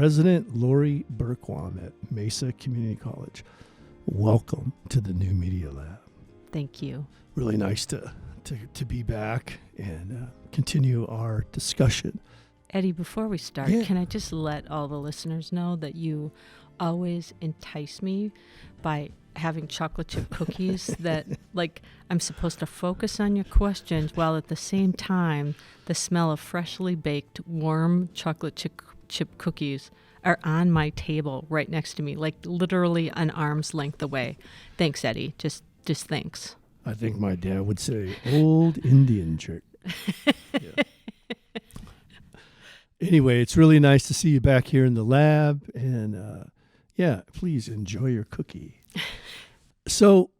President Lori Berquam at Mesa Community College. Welcome to the New Media Lab. Thank you. Really nice to be back and continue our discussion. Eddie, before we start, Can I just let all the listeners know that you always entice me by having chocolate chip cookies that, like, I'm supposed to focus on your questions while at the same time the smell of freshly baked, warm chocolate chip cookies are on my table right next to me, like literally an arm's length away. Thanks, Eddie. Just thanks. I think my dad would say, old Indian jerk. Yeah. Anyway, it's really nice to see you back here in the lab. And please enjoy your cookie. So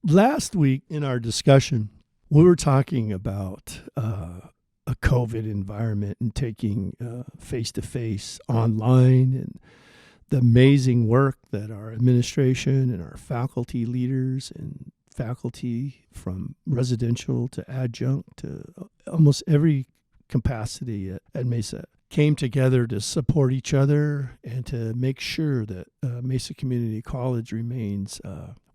last week in our discussion, we were talking about a COVID environment and taking face-to-face online and the amazing work that our administration and our faculty leaders and faculty from residential to adjunct to almost every capacity at Mesa came together to support each other and to make sure that Mesa Community College remains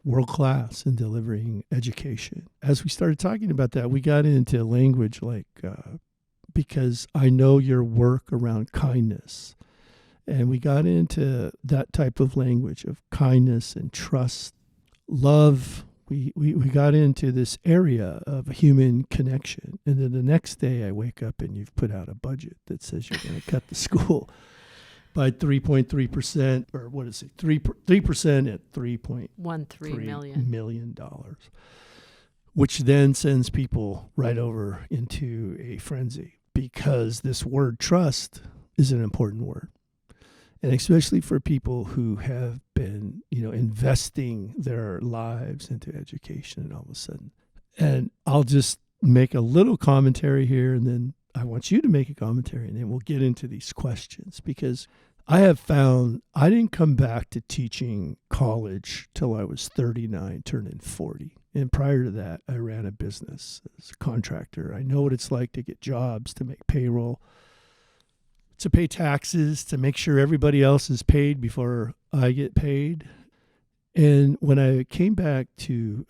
world-class in delivering education. As we started talking about that, we got into language like, because I know your work around kindness. And we got into that type of language of kindness and trust, love. We got into this area of human connection. And then the next day I wake up and you've put out a budget that says you're going to cut the school by 3.3%, or what is it, 3% at $3.13 million, which then sends people right over into a frenzy because this word trust is an important word. And especially for people who have been, investing their lives into education and all of a sudden. And I'll just make a little commentary here, and then I want you to make a commentary, and then we'll get into these questions. Because I have found I didn't come back to teaching college till I was 39, turning 40. And prior to that, I ran a business as a contractor. I know what it's like to get jobs, to make payroll, to pay taxes, to make sure everybody else is paid before I get paid. And when I came back to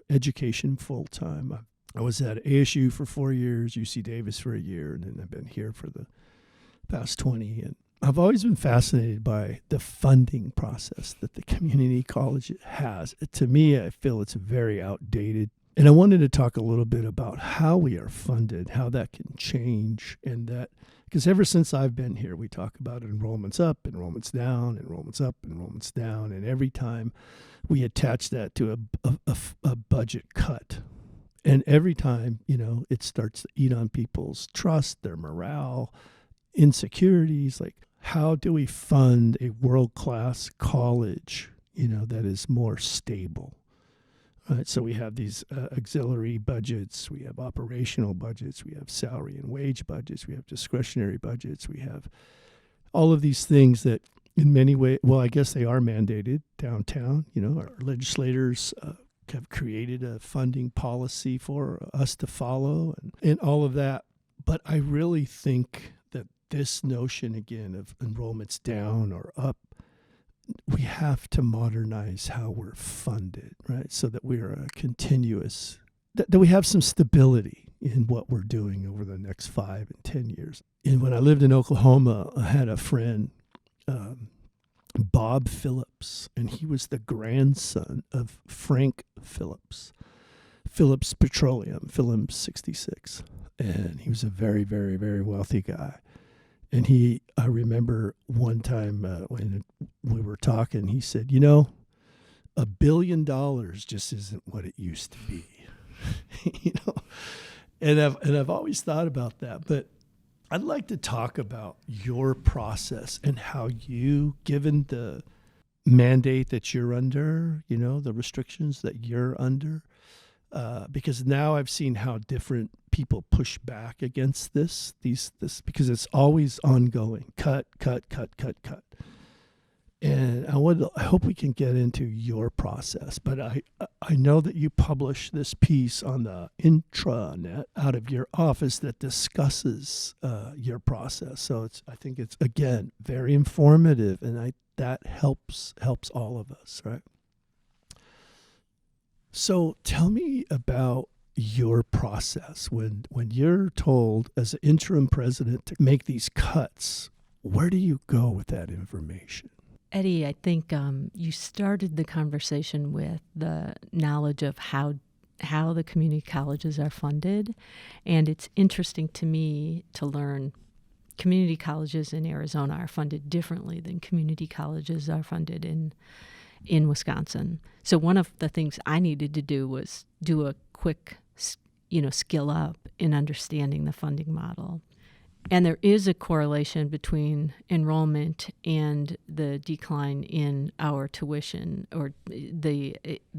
education full time, I was at ASU for 4 years, UC Davis for a year, and then I've been here for the past 20. And I've always been fascinated by the funding process that the community college has. To me, I feel it's very outdated. And I wanted to talk a little bit about how we are funded, how that can change, and that, because ever since I've been here, we talk about enrollments up, enrollments down, enrollments up, enrollments down, and every time we attach that to a budget cut. And every time, it starts to eat on people's trust, their morale, insecurities, like how do we fund a world-class college, that is more stable? Right, so we have these auxiliary budgets, we have operational budgets, we have salary and wage budgets, we have discretionary budgets, we have all of these things that in many ways, well, I guess they are mandated downtown. Our legislators have created a funding policy for us to follow and all of that. But I really think that this notion, again, of enrollments down or up, we have to modernize how we're funded, right? So that we are a continuous, that we have some stability in what we're doing over the next 5 and 10 years. And when I lived in Oklahoma, I had a friend, Bob Phillips, and he was the grandson of Frank Phillips, Phillips Petroleum, Phillips 66. And he was a very, very, very wealthy guy. And I remember one time when we were talking, he said, $1 billion just isn't what it used to be, And I've always thought about that. But I'd like to talk about your process and how you, given the mandate that you're under, the restrictions that you're under, because now I've seen how different people push back against this because it's always ongoing. Cut. And I hope we can get into your process, but I know that you publish this piece on the intranet out of your office that discusses your process. So I think it's again very informative, and that helps all of us, right? So tell me about your process when you're told as an interim president to make these cuts. Where do you go with that information? Eddie, I think you started the conversation with the knowledge of how the community colleges are funded. And it's interesting to me to learn community colleges in Arizona are funded differently than community colleges are funded in Wisconsin. So one of the things I needed to do was do a quick, skill up in understanding the funding model. And there is a correlation between enrollment and the decline in our tuition, or the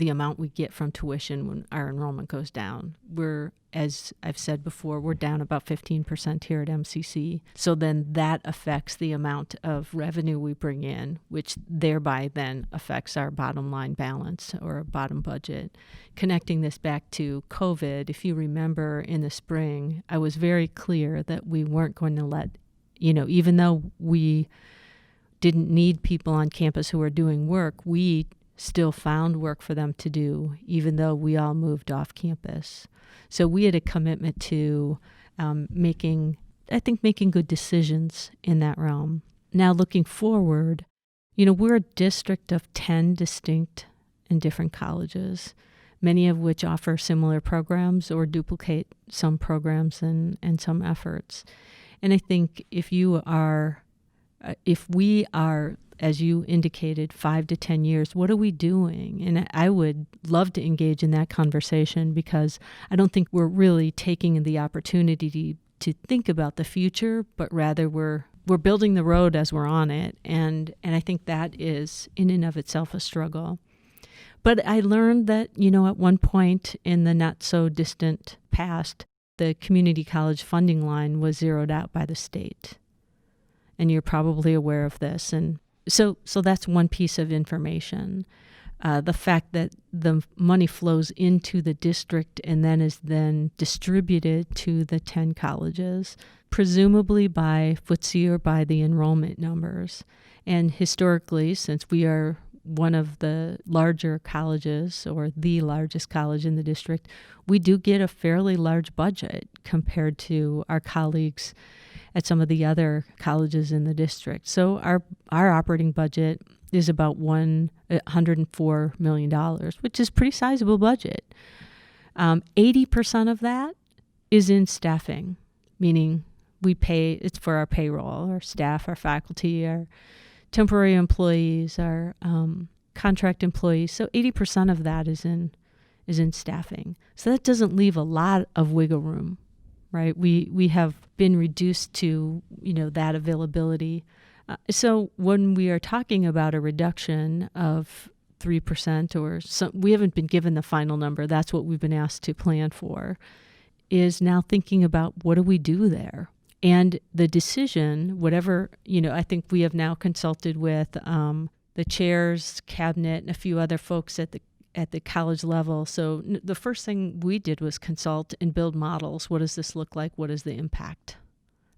amount we get from tuition when our enrollment goes down. We're, as I've said before, we're down about 15% here at MCC. So then that affects the amount of revenue we bring in, which thereby then affects our bottom line balance or bottom budget. Connecting this back to COVID, if you remember in the spring, I was very clear that we weren't going to let, even though we didn't need people on campus who were doing work, we still found work for them to do, even though we all moved off campus. So we had a commitment to making good decisions in that realm. Now looking forward, we're a district of 10 distinct and different colleges, many of which offer similar programs or duplicate some programs and some efforts. And I think if we are, as you indicated, 5 to 10 years, what are we doing? And I would love to engage in that conversation, because I don't think we're really taking the opportunity to think about the future, but rather we're building the road as we're on it. And I think that is in and of itself a struggle. But I learned that, at one point in the not so distant past, the community college funding line was zeroed out by the state. And you're probably aware of this. And so that's one piece of information. The fact that the money flows into the district and then is then distributed to the 10 colleges, presumably by FTSE or by the enrollment numbers. And historically, since we are one of the larger colleges, or the largest college in the district, we do get a fairly large budget compared to our colleagues at some of the other colleges in the district. So our operating budget is about $104 million, which is a pretty sizable budget. 80% of that is in staffing, meaning we pay, it's for our payroll, our staff, our faculty, our temporary employees, our contract employees. So 80% of that is in staffing. So that doesn't leave a lot of wiggle room, right? We have been reduced to, that availability. So when we are talking about a reduction of 3% or some, we haven't been given the final number. That's what we've been asked to plan for, is now thinking about what do we do there? And the decision, whatever, I think we have now consulted with the chair's cabinet and a few other folks at the college level. So the first thing we did was consult and build models. What does this look like? What is the impact?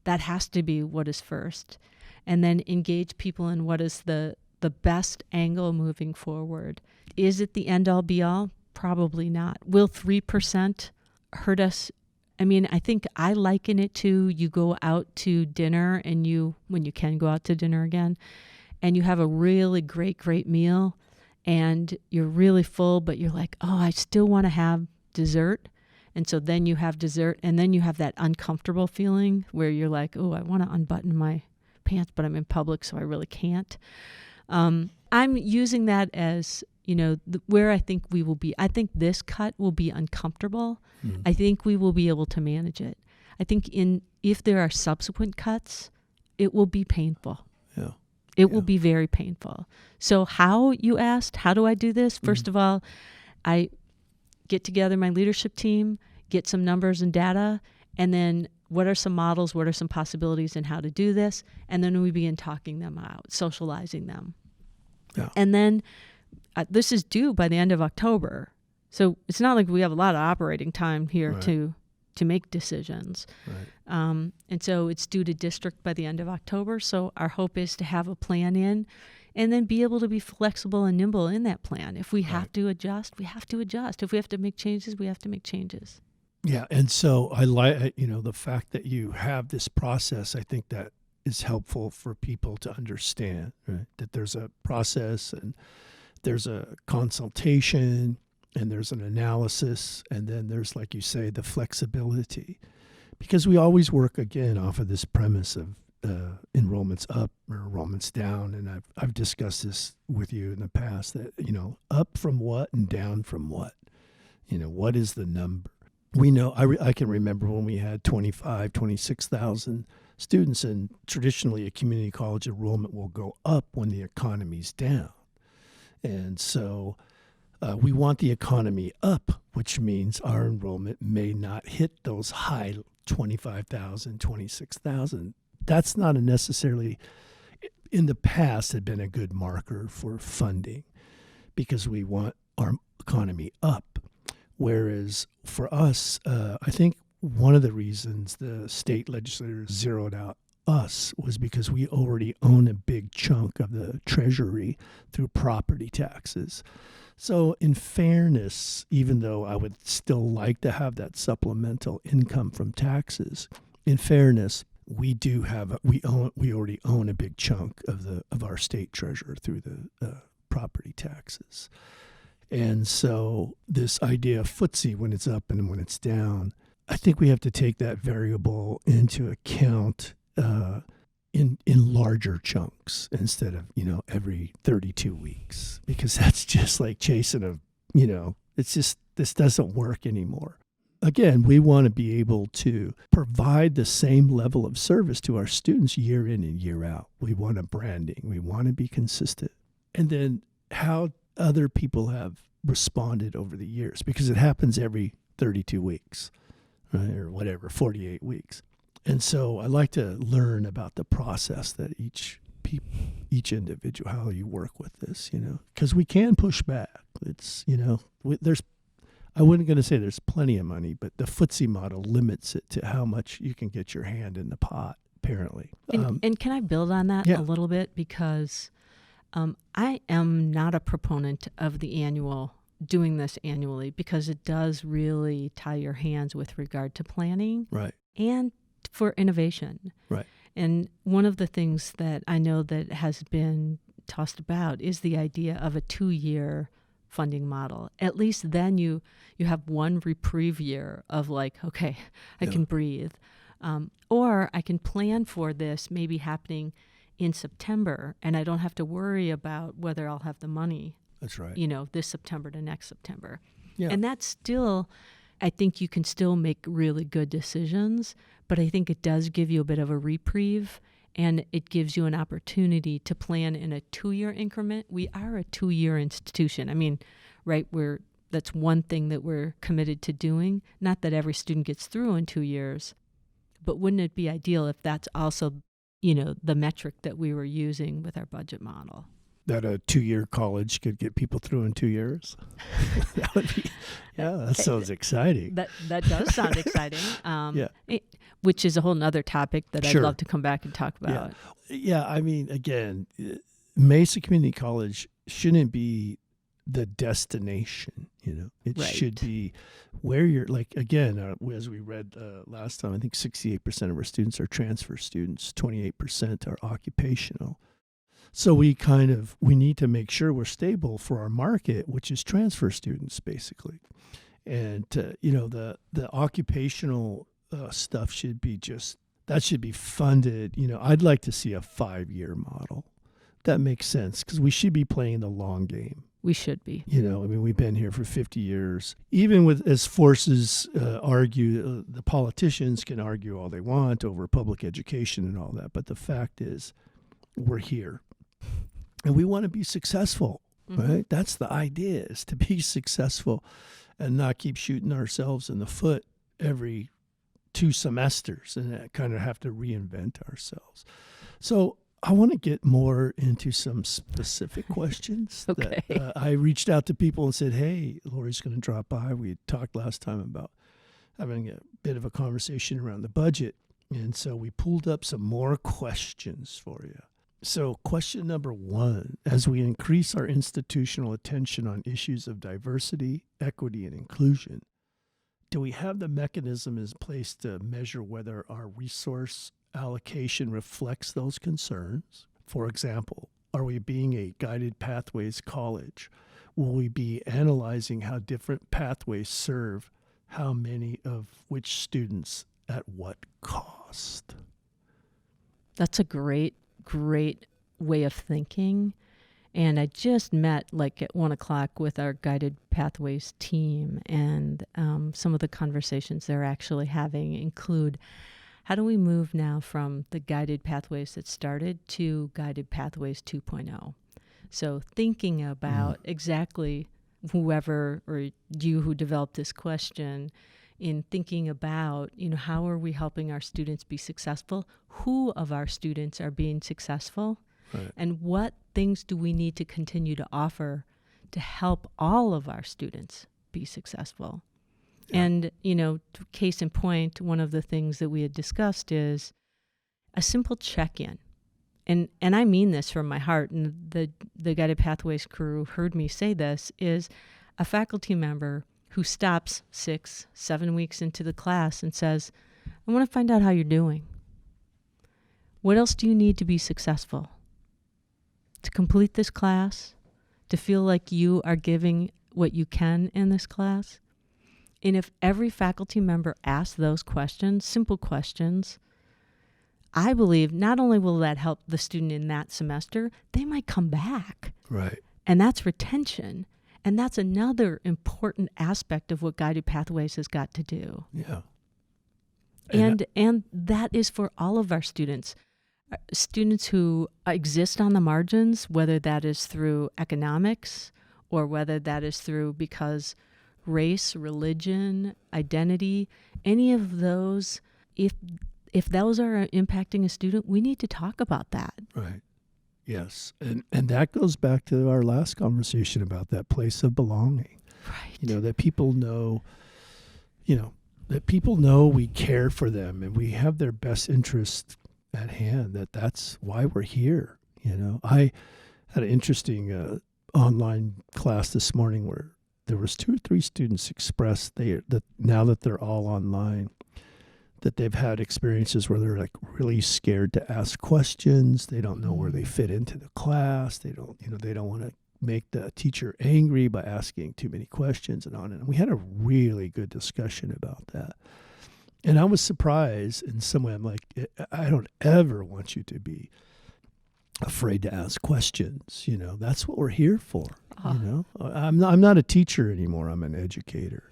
That has to be what is first. And then engage people in what is the best angle moving forward. Is it the end all be all? Probably not. Will 3% hurt us? I mean, I think I liken it to you go out to dinner and when you can go out to dinner again, and you have a really great meal and you're really full, but you're like, oh, I still want to have dessert. And so then you have dessert, and then you have that uncomfortable feeling where you're like, oh, I want to unbutton my pants, but I'm in public, so I really can't. I'm using that as, where I think we will be. I think this cut will be uncomfortable. Mm-hmm. I think we will be able to manage it. I think if there are subsequent cuts, it will be painful. Yeah. It will be very painful. So how, you asked, how do I do this? First of all, I get together my leadership team, get some numbers and data, and then what are some models, what are some possibilities, and how to do this, and then we begin talking them out, socializing them. Yeah. And then this is due by the end of October. So it's not like we have a lot of operating time here Right. to make decisions. Right. And so it's due to district by the end of October. So our hope is to have a plan in and then be able to be flexible and nimble in that plan. If we have to adjust, we have to adjust. If we have to make changes, we have to make changes. Yeah. And so I like, the fact that you have this process, I think that is helpful for people to understand, right? That there's a process and there's a consultation and there's an analysis, and then there's, like you say, the flexibility. Because we always work, again, off of this premise of enrollments up or enrollments down. And I've discussed this with you in the past that, up from what and down from what? What is the number? We know, I can remember when we had 26,000 students, and traditionally a community college enrollment will go up when the economy's down. And so we want the economy up, which means our enrollment may not hit those high 25,000, 26,000. That's not necessarily, in the past, had been a good marker for funding because we want our economy up. Whereas for us, I think one of the reasons the state legislators zeroed out us was because we already own a big chunk of the treasury through property taxes. So in fairness, even though I would still like to have that supplemental income from taxes, in fairness, we already own a big chunk of our state treasurer through the property taxes. And so this idea of footsie when it's up and when it's down, I think we have to take that variable into account in larger chunks instead of, every 32 weeks, because that's just like chasing it's just, this doesn't work anymore. Again, we want to be able to provide the same level of service to our students year in and year out. We want a branding. We want to be consistent. And then how other people have responded over the years, because it happens every 32 weeks, right? Or whatever, 48 weeks. And so I like to learn about the process that each individual, how you work with this, because we can push back. It's, I wasn't going to say there's plenty of money, but the footsie model limits it to how much you can get your hand in the pot, apparently. And can I build on that Yeah. a little bit? Because I am not a proponent of doing this annually, because it does really tie your hands with regard to planning. Right. And for innovation. Right. And one of the things that I know that has been tossed about is the idea of a 2-year funding model. At least then you have one reprieve year of like, okay, I can breathe. Or I can plan for this maybe happening in September, and I don't have to worry about whether I'll have the money. That's right. This September to next September. Yeah. And that's still, I think you can still make really good decisions, but I think it does give you a bit of a reprieve, and it gives you an opportunity to plan in a 2-year increment. We are a 2-year institution. I mean, right, that's one thing that we're committed to doing. Not that every student gets through in 2 years, but wouldn't it be ideal if that's also, the metric that we were using with our budget model? That a 2-year college could get people through in 2 years. That would be, that sounds exciting. That does sound exciting. Yeah. Which is a whole nother topic that Sure. I'd love to come back and talk about. Yeah. I mean, again, Mesa Community College shouldn't be the destination. It Right. should be where you're. Like, again, as we read last time, I think 68% of our students are transfer students, 28% are occupational. So we need to make sure we're stable for our market, which is transfer students, basically. And, the occupational stuff should be funded. I'd like to see a 5-year model. That makes sense, because we should be playing the long game. We should be. We've been here for 50 years. Even as forces argue, the politicians can argue all they want over public education and all that. But the fact is, we're here. And we want to be successful, right? That's the idea, is to be successful and not keep shooting ourselves in the foot every 2 semesters and kind of have to reinvent ourselves. So I want to get more into some specific questions. Okay. That, I reached out to people and said, hey, Lori's going to drop by. We had talked last time about having a bit of a conversation around the budget. And so we pulled up some more questions for you. So question number 1, as we increase our institutional attention on issues of diversity, equity, and inclusion, do we have the mechanism in place to measure whether our resource allocation reflects those concerns? For example, are we being a guided pathways college? Will we be analyzing how different pathways serve how many of which students at what cost? That's a great way of thinking. And I just met like at 1:00 with our Guided Pathways team, and some of the conversations they're actually having include how do we move now from the Guided Pathways that started to Guided Pathways 2.0? So thinking about exactly whoever or you who developed this question, in thinking about, how are we helping our students be successful? Who of our students are being successful? Right. And what things do we need to continue to offer to help all of our students be successful? Yeah. And, case in point, one of the things that we had discussed is a simple check-in. And I mean this from my heart, and the Guided Pathways crew heard me say this, is a faculty member who stops 6-7 weeks into the class and says, I want to find out how you're doing. What else do you need to be successful? To complete this class? To feel like you are giving what you can in this class? And if every faculty member asks those questions, simple questions, I believe not only will that help the student in that semester, they might come back. Right. And that's retention. And that's another important aspect of what Guided Pathways has got to do. Yeah. And that is for all of our students. Students who exist on the margins, whether that is through economics or whether that is through because race, religion, identity, any of those, if those are impacting a student, we need to talk about that. Right. Yes. And that goes back to our last conversation about that place of belonging. Right. That people know, that people know we care for them and we have their best interest at hand, that's why we're here. I had an interesting online class this morning where there was 2 or 3 students expressed that now that they're all online, that they've had experiences where they're like really scared to ask questions. They don't know where they fit into the class. They don't want to make the teacher angry by asking too many questions and on. And we had a really good discussion about that. And I was surprised in some way. I'm like, I don't ever want you to be afraid to ask questions. That's what we're here for. I'm not a teacher anymore. I'm an educator.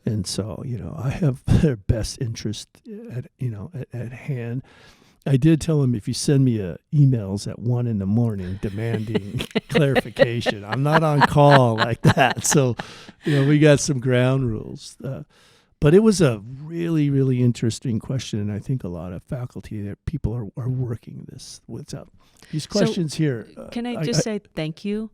And so, I have their best interest at hand. I did tell them, if you send me emails at 1 a.m. demanding clarification, I'm not on call like that. So, we got some ground rules. But it was a really, really interesting question, and I think a lot of faculty, people are working this. What's up? These questions here. Can I just say thank you,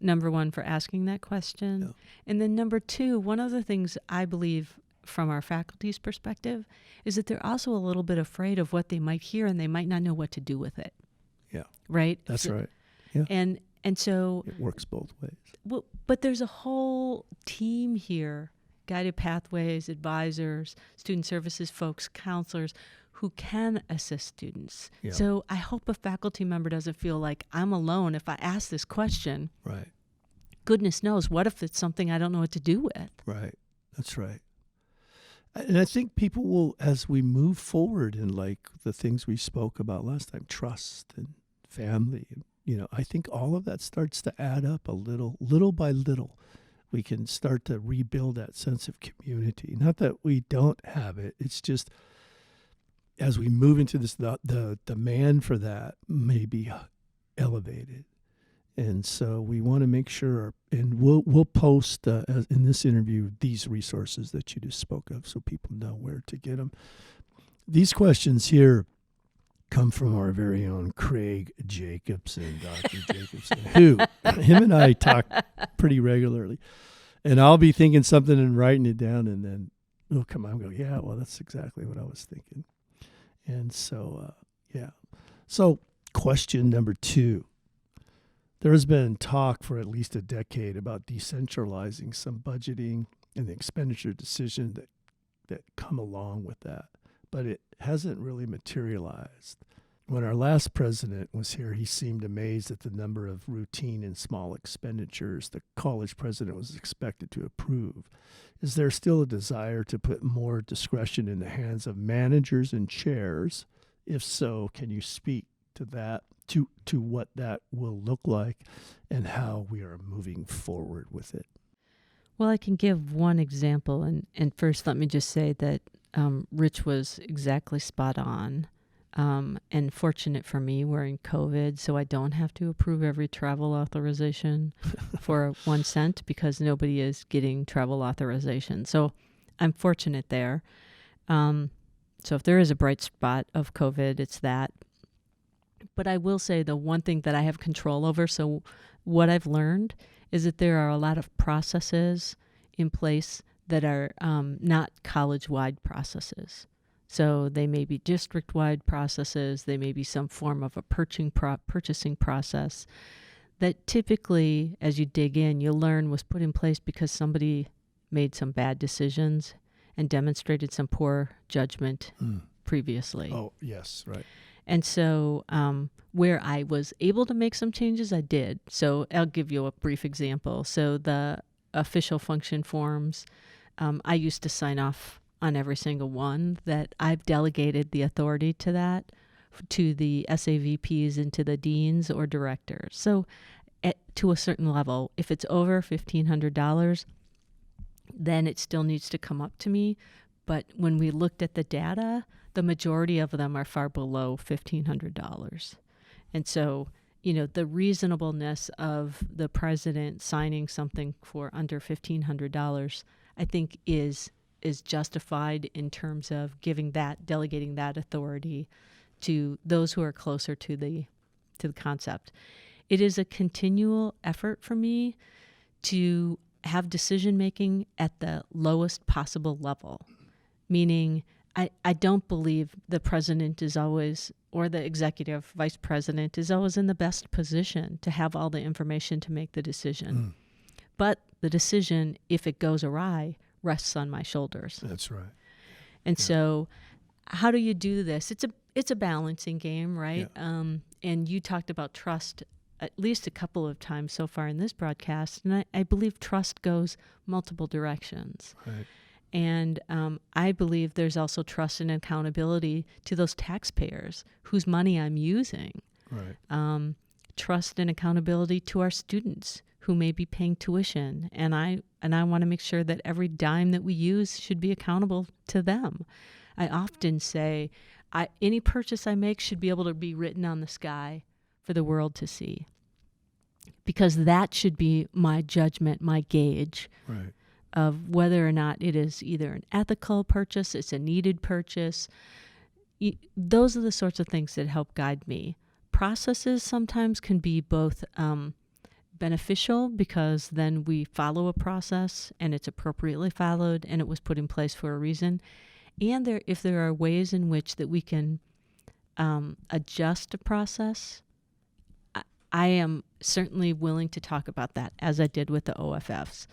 number 1, for asking that question. Yeah. And then number 2, one of the things I believe from our faculty's perspective is that they're also a little bit afraid of what they might hear, and they might not know what to do with it. Yeah. Right? That's right. Yeah. And so it works both ways. Well, but there's a whole team here. Guided Pathways, advisors, student services folks, counselors who can assist students. Yeah. So I hope a faculty member doesn't feel like I'm alone if I ask this question. Right. Goodness knows, what if it's something I don't know what to do with? Right. That's right. And I think people will, as we move forward in like the things we spoke about last time, trust and family, I think all of that starts to add up a little by little. We can start to rebuild that sense of community. Not that we don't have it. It's just as we move into this, the demand for that may be elevated. And so we want to make sure, and we'll post in this interview these resources that you just spoke of so people know where to get them. These questions here, come from our very own Craig Jacobson, Dr. Jacobson, who him and I talk pretty regularly. And I'll be thinking something and writing it down, and then he'll come out and go, yeah, well, that's exactly what I was thinking. And so, yeah. So question number 2. There has been talk for at least a decade about decentralizing some budgeting and the expenditure decisions that come along with that, but it hasn't really materialized. When our last president was here, he seemed amazed at the number of routine and small expenditures the college president was expected to approve. Is there still a desire to put more discretion in the hands of managers and chairs? If so, can you speak to that, to what that will look like and how we are moving forward with it? Well, I can give one example. And first, let me just say that Rich was exactly spot on. And fortunate for me, we're in COVID, so I don't have to approve every travel authorization for 1 cent because nobody is getting travel authorization. So I'm fortunate there. So if there is a bright spot of COVID, it's that. But I will say the one thing that I have control over, so what I've learned is that there are a lot of processes in place that are not college-wide processes. So they may be district-wide processes. They may be some form of a purchasing process that typically, as you dig in, you'll learn was put in place because somebody made some bad decisions and demonstrated some poor judgment previously. Oh, yes, right. And so where I was able to make some changes, I did. So I'll give you a brief example. So the official function forms, I used to sign off on every single one. That I've delegated the authority to that to the SAVPs and to the deans or directors. So to a certain level, if it's over $1,500, then it still needs to come up to me. But when we looked at the data, the majority of them are far below $1,500. And so, the reasonableness of the president signing something for under $1,500, I think is justified in terms of delegating that authority to those who are closer to the concept. It is a continual effort for me to have decision making at the lowest possible level, meaning I don't believe the president is always, or the executive vice president is always in the best position to have all the information to make the decision. But the decision, if it goes awry, rests on my shoulders. That's right. And so how do you do this? It's a balancing game, right? Yeah. And you talked about trust at least a couple of times so far in this broadcast, and I believe trust goes multiple directions. Right. And I believe there's also trust and accountability to those taxpayers whose money I'm using. Right. Trust and accountability to our students who may be paying tuition. And I want to make sure that every dime that we use should be accountable to them. I often say any purchase I make should be able to be written on the sky for the world to see, because that should be my judgment, my gauge. Right. Of whether or not it is either an ethical purchase, it's a needed purchase. Those are the sorts of things that help guide me. Processes sometimes can be both beneficial because then we follow a process and it's appropriately followed and it was put in place for a reason. And if there are ways in which that we can adjust a process, I am certainly willing to talk about that, as I did with the OFFs.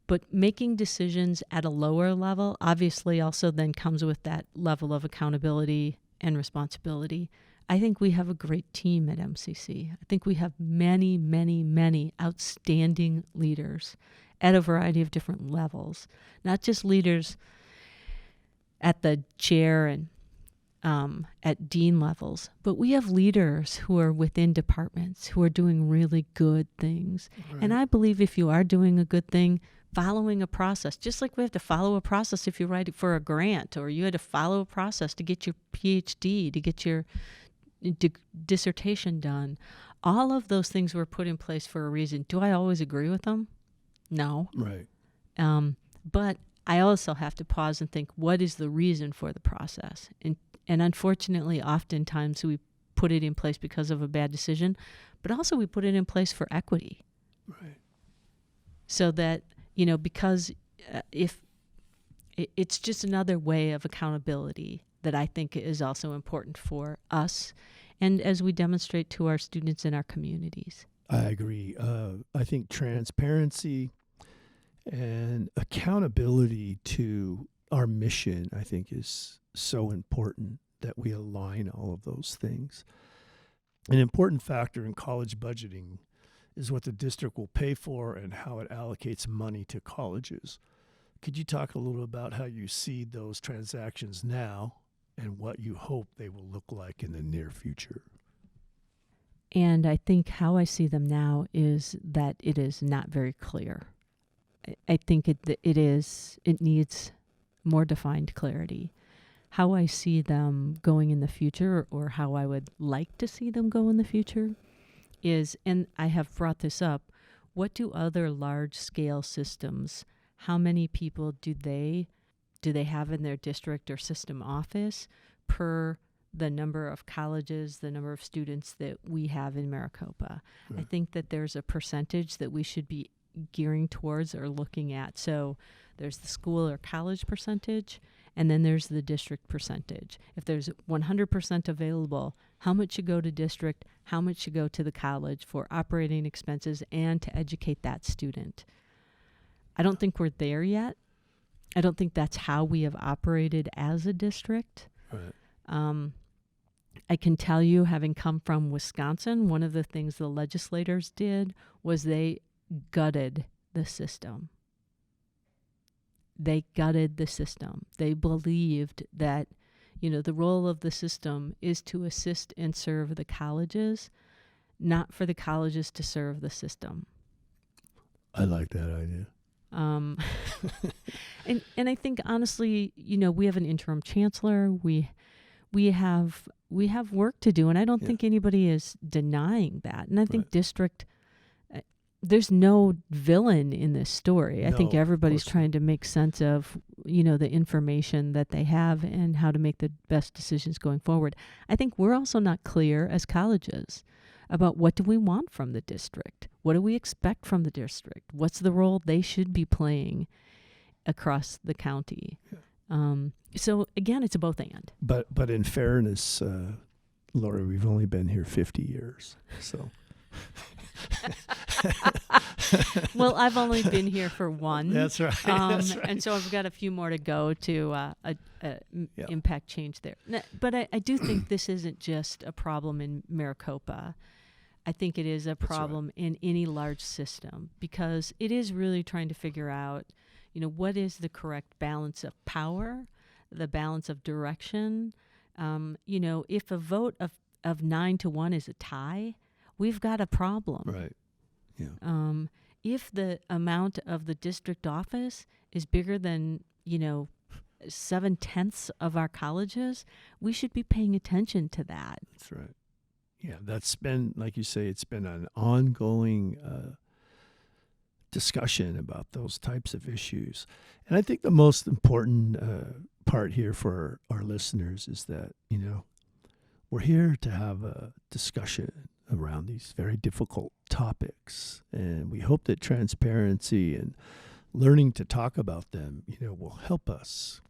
But making decisions at a lower level obviously also then comes with that level of accountability and responsibility. I think we have a great team at MCC. I think we have many, many, many outstanding leaders at a variety of different levels, not just leaders at the chair and at dean levels, but we have leaders who are within departments who are doing really good things. Right. And I believe if you are doing a good thing, following a process, just like we have to follow a process if you write for a grant, or you had to follow a process to get your PhD, to get your dissertation done. All of those things were put in place for a reason. Do I always agree with them? No. Right. But I also have to pause and think, what is the reason for the process? And unfortunately, oftentimes we put it in place because of a bad decision, but also we put it in place for equity. Right. So that, because if it's just another way of accountability that I think is also important for us and as we demonstrate to our students in our communities. I agree. I think transparency and accountability to our mission, I think, is so important that we align all of those things. An important factor in college budgeting is what the district will pay for and how it allocates money to colleges. Could you talk a little about how you see those transactions now and what you hope they will look like in the near future? And I think how I see them now is that it is not very clear. I think it needs more defined clarity. How I see them going in the future, or how I would like to see them go in the future, is, and I have brought this up, what do other large-scale systems, how many people do they have in their district or system office per the number of colleges, the number of students that we have in Maricopa? Right. I think that there's a percentage that we should be gearing towards or looking at. So there's the school or college percentage, and then there's the district percentage. If there's 100% available, how much should go to district, how much should go to the college for operating expenses and to educate that student? I don't think we're there yet. I don't think that's how we have operated as a district. Right. I can tell you, having come from Wisconsin, one of the things the legislators did was they gutted the system. They gutted the system. They believed that, the role of the system is to assist and serve the colleges, not for the colleges to serve the system. I like that idea. And I think, honestly, we have an interim chancellor. We have work to do, and I don't think anybody is denying that. And I think district, there's no villain in this story. I think everybody's trying to make sense of, the information that they have and how to make the best decisions going forward. I think we're also not clear as colleges about what do we want from the district? What do we expect from the district? What's the role they should be playing across the county? Yeah. So again, it's a both and. But in fairness, Lori, we've only been here 50 years, so. Well, I've only been here for one. That's right. That's right. And so I've got a few more to go to impact change there. But I do think this isn't just a problem in Maricopa. I think it is a problem in any large system, because it is really trying to figure out, what is the correct balance of power, the balance of direction. If a vote of 9-1 is a tie, we've got a problem. Right. Yeah. If the amount of the district office is bigger than, 7/10 of our colleges, we should be paying attention to that. That's right. Yeah, that's been, like you say, it's been an ongoing discussion about those types of issues. And I think the most important part here for our listeners is that, we're here to have a discussion around these very difficult topics. And we hope that transparency and learning to talk about them, will help us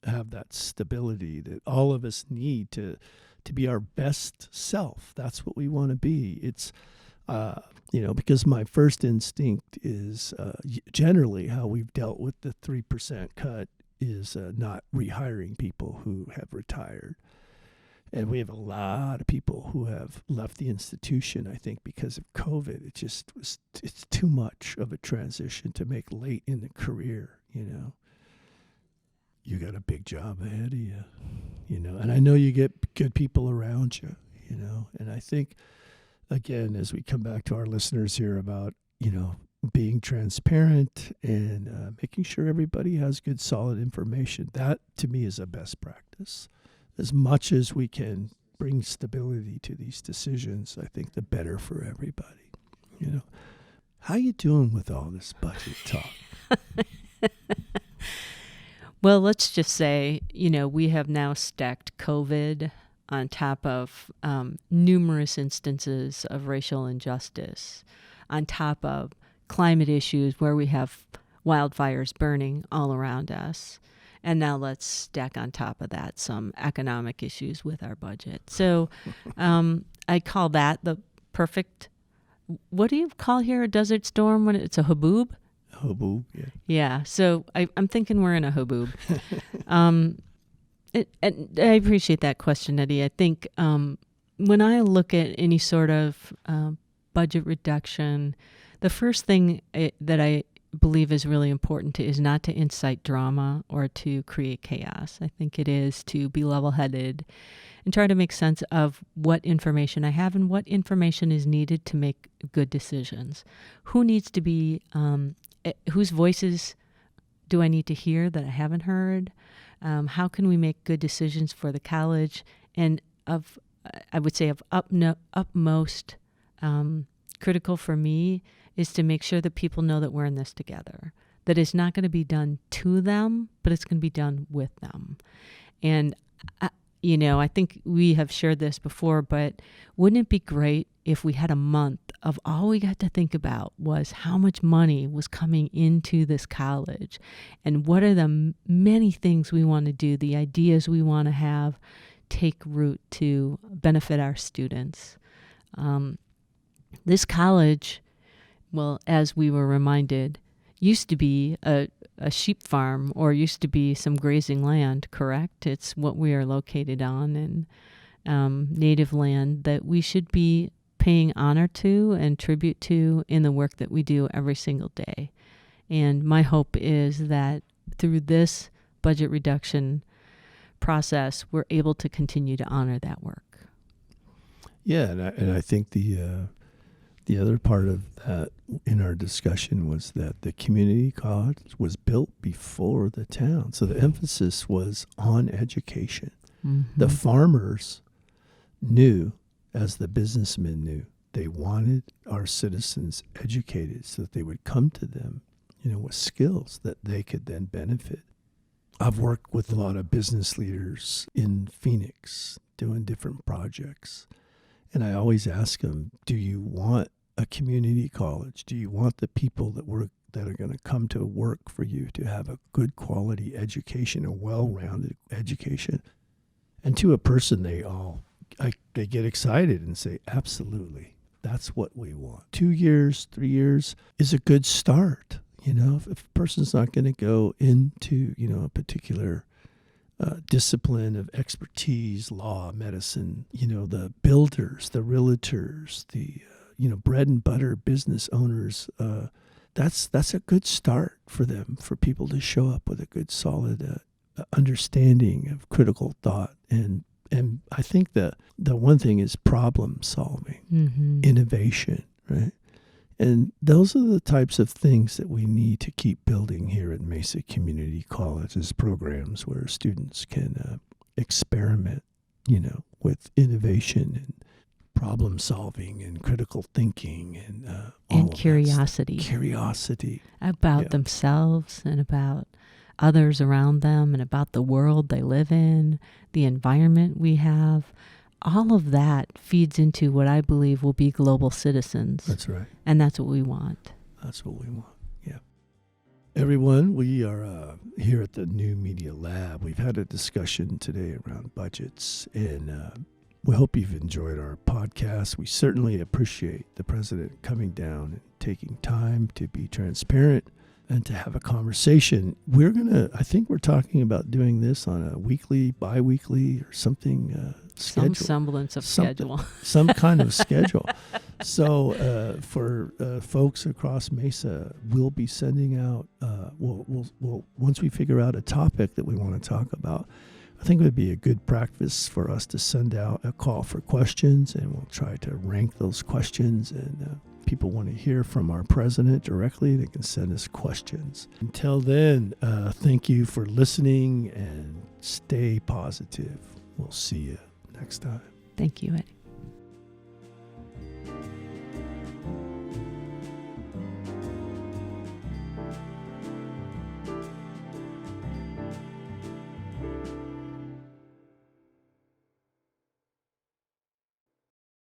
have that stability that all of us need to be our best self. That's what we want to be. It's, because my first instinct is generally how we've dealt with the 3% cut is not rehiring people who have retired. And we have a lot of people who have left the institution, I think, because of COVID. It's too much of a transition to make late in the career, You got a big job ahead of you, and I know you get good people around you, and I think, again, as we come back to our listeners here about, being transparent and making sure everybody has good, solid information, that to me is a best practice. As much as we can bring stability to these decisions, I think the better for everybody. How you doing with all this budget talk? Well, let's just say, we have now stacked COVID on top of numerous instances of racial injustice, on top of climate issues where we have wildfires burning all around us. And now let's stack on top of that some economic issues with our budget. So I call that the perfect, what do you call here a desert storm when it's a haboob? Haboob, yeah. Yeah, so I'm thinking we're in a haboob. And I appreciate that question, Eddie. I think when I look at any sort of budget reduction, the first thing that I believe is really important is not to incite drama or to create chaos. I think it is to be level-headed and try to make sense of what information I have and what information is needed to make good decisions. Who needs to be, whose voices do I need to hear that I haven't heard? How can we make good decisions for the college? And I would say of utmost critical for me is to make sure that people know that we're in this together, that it's not going to be done to them, but it's going to be done with them. And, I think we have shared this before, but wouldn't it be great if we had a month of all we got to think about was how much money was coming into this college and what are the many things we want to do, the ideas we want to have take root to benefit our students. This college, well, as we were reminded, used to be a sheep farm or used to be some grazing land, correct? It's what we are located on and native land that we should be paying honor to and tribute to in the work that we do every single day. And my hope is that through this budget reduction process, we're able to continue to honor that work. Yeah, and I think the other part of that in our discussion was that the community college was built before the town. So the emphasis was on education. Mm-hmm. The farmers knew, as the businessmen knew, they wanted our citizens educated so that they would come to them, with skills that they could then benefit. I've worked with a lot of business leaders in Phoenix doing different projects. And I always ask them, do you want a community college? Do you want the people that are going to come to work for you to have a good quality education, a well-rounded education? And to a person, they get excited and say, absolutely, that's what we want. 2 years, 3 years is a good start. If a person's not going to go into, a particular discipline of expertise, law, medicine, the builders, the realtors, the bread and butter business owners, that's a good start for them, for people to show up with a good solid understanding of critical thought. And I think that the one thing is problem solving, mm-hmm. innovation, right? And those are the types of things that we need to keep building here at Mesa Community College, as programs where students can experiment, with innovation and problem solving and critical thinking and curiosity about themselves and about others around them and about the world they live in, the environment we have. All of that feeds into what I believe will be global citizens. That's right. And that's what we want. That's what we want, yeah. Everyone, we are here at the New Media Lab. We've had a discussion today around budgets, and we hope you've enjoyed our podcast. We certainly appreciate the president coming down and taking time to be transparent and to have a conversation. I think we're talking about doing this on a weekly, bi-weekly or something schedule. Some semblance of schedule. Some kind of schedule. So for folks across Mesa, we'll be sending out, we'll once we figure out a topic that we want to talk about, I think it would be a good practice for us to send out a call for questions, and we'll try to rank those questions. And people want to hear from our president directly, they can send us questions. Until then, thank you for listening and stay positive. We'll see you next time. Thank you, Eddie.